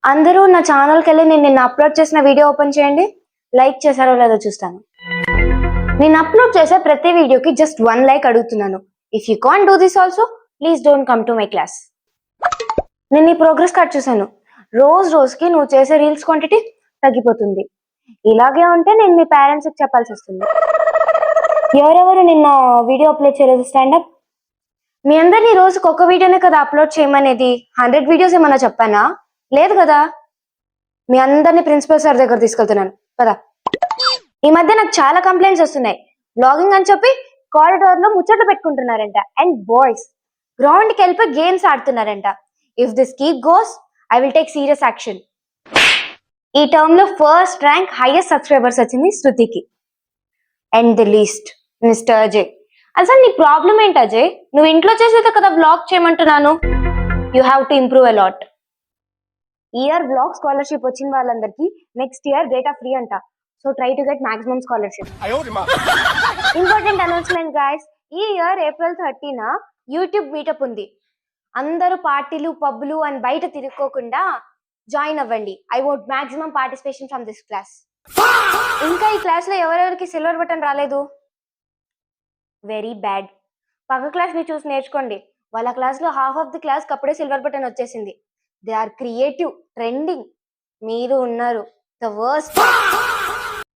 అందరూ నా ఛానల్కి వెళ్ళి నేను నిన్న అప్లోడ్ చేసిన వీడియో ఓపెన్ చేయండి. లైక్ చేశారో లేదో చూస్తాను. నేను అప్లోడ్ చేసే ప్రతి వీడియోకి జస్ట్ 1 లైక్ అడుగుతున్నాను. If you can't do this also please don't come to my class. నేను నీ ప్రోగ్రెస్ కార్డ్ చూసాను. రోజుకి నువ్వు చేసే రీల్స్ క్వాంటిటీ తగ్గిపోతుంది. ఇలాగే ఉంటే నేను మీ పేరెంట్స్కి చెప్పాల్సి వస్తుంది. ఎవరెవరు నిన్న వీడియో అప్లోడ్ చేయలేదు స్టాండప్? మీ అందరినీ రోజుకి ఒక వీడియోనే కదా అప్లోడ్ చేయమనేది. 100 వీడియోస్ ఏమన్నా చెప్పానా? లేదు కదా. మీ అందరినీ ప్రిన్సిపల్ సార్ దగ్గర తీసుకెళ్తున్నాను కదా. ఈ మధ్య నాకు చాలా కంప్లైంట్స్ వస్తున్నాయి. బ్లాగింగ్ అని చెప్పి కారిడార్ లో ముచ్చట్లు పెట్టుకుంటున్నారంట. అండ్ బాయ్స్ గ్రౌండ్ కి వెళ్ళిపోయి గేమ్స్ ఆడుతున్నారంట. If this keep goes I will take serious action. ఈ టర్మ్ లో ఫస్ట్ ర్యాంక్ హైయెస్ట్ సబ్స్క్రైబర్స్ వచ్చింది శృతికి. And the least mister Ajay. అసలు నీ ప్రాబ్లం ఏంటి అజయ్? నువ్వు ఇంట్లో చేసేదే కదా బ్లాగ్ చేయమంటున్నాను. You have to improve a lot. Year blog scholarship వచ్చిన వాళ్ళందరికీ నెక్స్ట్ ఇయర్ డేటా ఫ్రీ అంట. So try to get maximum scholarship. Important announcement guys, ఈ ఇయర్ April 30న యూట్యూబ్ మీటప్ ఉంది. అందరూ పార్టీలు పబ్లు అని బయట తిరుక్కోకుండా జాయిన్ అవ్వండి. I want maximum participation from this class. ఇంకా ఈ క్లాస్ లో ఎవరెవరికి సిల్వర్ బటన్ రాలేదు? Very bad. పక్క క్లాస్ ని చూసి నేర్చుకోండి. వాళ్ళ క్లాస్ లో హాఫ్ ఆఫ్ ది క్లాస్ అప్పుడే సిల్వర్ బటన్ వచ్చేసింది. They are creative, trending. మీరు ఉన్నారు ద వర్స్ట్.